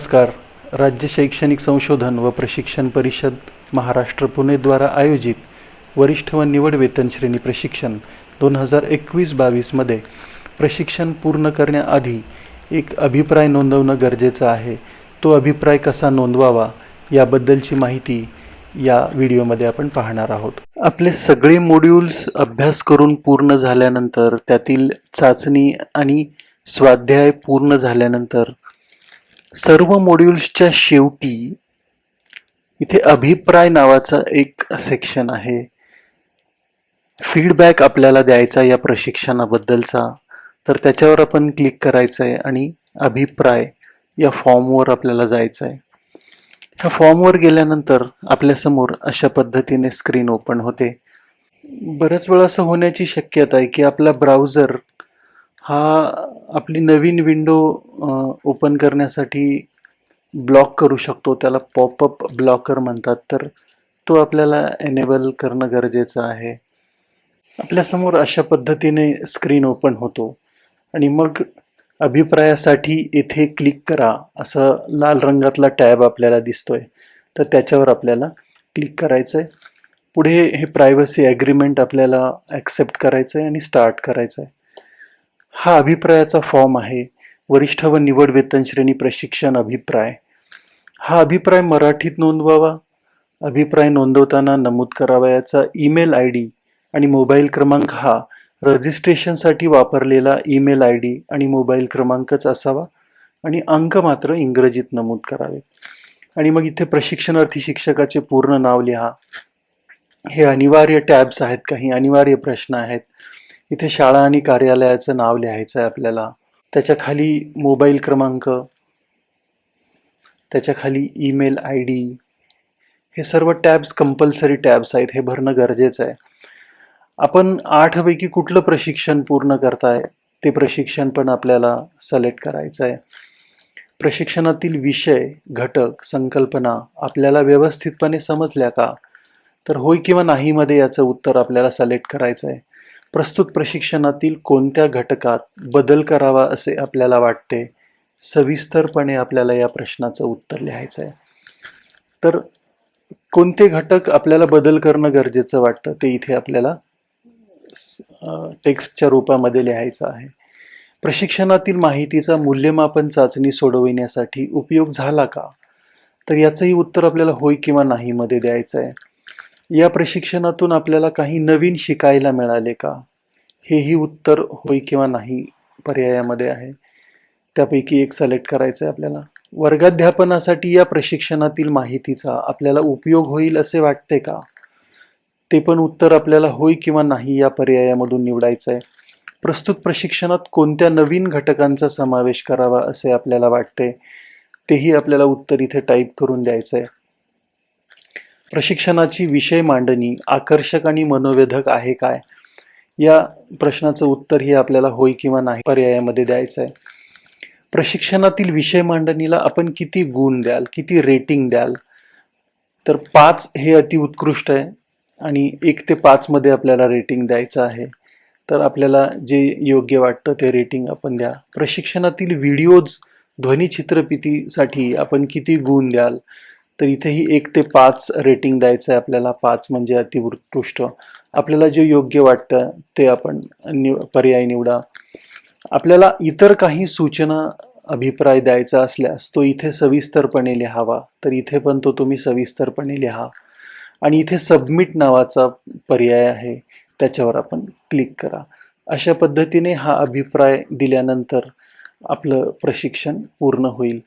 नमस्कार. राज्य शैक्षणिक संशोधन व प्रशिक्षण परिषद महाराष्ट्र पुणे द्वारा आयोजित वरिष्ठ व निवड वेतन श्रेणी प्रशिक्षण 2021-22 मध्ये प्रशिक्षण पूर्ण करण्याआधी एक अभिप्राय नोंदवणं गरजेचं आहे. तो अभिप्राय कसा नोंदवावा याबद्दलची माहिती या व्हिडिओमध्ये आपण पाहणार आहोत. आपले सगळे मॉड्यूल्स अभ्यास करून पूर्ण झाल्यानंतर, त्यातील चाचणी आणि स्वाध्याय पूर्ण झाल्यानंतर सर्व मॉड्यूल्सच्या शेवटी इथे अभिप्राय नावाचा एक सेक्शन आहे. फीडबॅक आपल्याला द्यायचा या प्रशिक्षणाबद्दलचा, तर त्याच्यावर आपण क्लिक करायचं आहे आणि अभिप्राय या फॉर्मवर आपल्याला जायचं आहे. ह्या फॉर्मवर गेल्यानंतर आपल्यासमोर अशा पद्धतीने स्क्रीन ओपन होते. बऱ्याच वेळा असं होण्याची शक्यता आहे की आपला ब्राउझर हा आपली नवीन विंडो ओपन करण्यासाठी ब्लॉक करू शकतो. त्याला पॉपअप ब्लॉकर म्हणतात. तर तो आपल्याला एनेबल करणं गरजेचं आहे. आपल्यासमोर अशा पद्धतीने स्क्रीन ओपन होतो आणि मग अभिप्रायासाठी येथे क्लिक करा असं लाल रंगातला टॅब आपल्याला दिसतोय. तर त्याच्यावर आपल्याला क्लिक करायचं आहे. पुढे हे प्रायव्हसी ॲग्रीमेंट आपल्याला ॲक्सेप्ट करायचं आहे आणि स्टार्ट करायचं आहे. हा अभिप्रायाचा फॉर्म आहे. वरिष्ठ व निवड वेतन श्रेणी प्रशिक्षण अभिप्राय. हा अभिप्राय मराठीत नोंदवावा. अभिप्राय नोंदवताना नमूद करावयाचा ईमेल आय डी आणि मोबाईल क्रमांक हा रजिस्ट्रेशनसाठी वापरलेला ईमेल आय डी आणि मोबाईल क्रमांकच असावा आणि अंक मात्र इंग्रजीत नमूद करावे. आणि मग इथे प्रशिक्षणार्थी शिक्षकाचे पूर्ण नाव लिहा. हे अनिवार्य टॅब्स आहेत, काही अनिवार्य प्रश्न आहेत. इथे शाळा आणि कार्यालयाचं नाव लिहायचं आहे आपल्याला. त्याच्या खाली मोबाईल क्रमांक, त्याच्या खाली ईमेल आय डी. हे सर्व टॅब्स कंपल्सरी टॅब्स आहेत, हे भरणं गरजेचं आहे. आपण 8 पैकी कुठलं प्रशिक्षण पूर्ण करताय ते प्रशिक्षण पण आपल्याला सिलेक्ट करायचं आहे. प्रशिक्षणातील विषय, घटक, संकल्पना आपल्याला व्यवस्थितपणे समजल्या का? तर होय किंवा नाही मध्ये याचं उत्तर आपल्याला सिलेक्ट करायचं आहे. प्रस्तुत प्रशिक्षणातील कोणत्या घटकात बदल करावा असे आपल्याला वाटते? सविस्तरपणे आपल्याला या प्रश्नाचं उत्तर लिहायचं आहे. तर कोणते घटक आपल्याला बदल करणं गरजेचं वाटतं ते इथे आपल्याला टेक्स्टच्या रूपामध्ये लिहायचं आहे. प्रशिक्षणातील माहितीचा मूल्यमापन चाचणी सोडविण्यासाठी उपयोग झाला का? तर याचंही उत्तर आपल्याला होय किंवा नाही मध्ये द्यायचं आहे. या प्रशिक्षणातून आपल्याला काही नवीन शिकायला मिळाले का? हेही उत्तर होय किंवा नाही पर्यायामध्ये आहे. त्यापैकी एक सिलेक्ट करायचं आहे आपल्याला. वर्गाध्यापनासाठी या प्रशिक्षणातील माहितीचा आपल्याला उपयोग होईल असे वाटते का? ते पण उत्तर आपल्याला होय किंवा नाही या पर्यायामधून निवडायचं आहे. प्रस्तुत प्रशिक्षणात कोणत्या नवीन घटकांचा समावेश करावा असे आपल्याला वाटते? तेही आपल्याला उत्तर इथे टाईप करून द्यायचं आहे. प्रशिक्षणाची विषय मांडणी आकर्षक आणि मनोवेधक आहे काय? या प्रश्नाचं उत्तर हे आपल्याला होय किंवा नाही पर्यायामध्ये द्यायचं आहे. प्रशिक्षणातील विषय मांडणीला आपण किती गुण द्याल, किती रेटिंग द्याल? तर 5 हे अतिउत्कृष्ट आहे आणि 1 ते 5 मध्ये आपल्याला रेटिंग द्यायचं आहे. तर आपल्याला जे योग्य वाटतं ते रेटिंग आपण द्या. प्रशिक्षणातील व्हिडिओज, ध्वनिचित्रफितीसाठी आपण किती गुण द्याल? तर इथेही 1 ते 5 रेटिंग द्यायचं आहे आपल्याला. 5 म्हणजे अतिउत्कृष्ट. आपल्याला जे योग्य वाटतं ते आपण पर्याय निवडा. आपल्याला इतर काही सूचना, अभिप्राय द्यायचा असल्यास तो इथे सविस्तरपणे लिहावा. तर इथे पण तो तुम्ही सविस्तरपणे लिहा आणि इथे सबमिट नावाचा पर्याय आहे, त्याच्यावर आपण क्लिक करा. अशा पद्धतीने हा अभिप्राय दिल्यानंतर आपलं प्रशिक्षण पूर्ण होईल.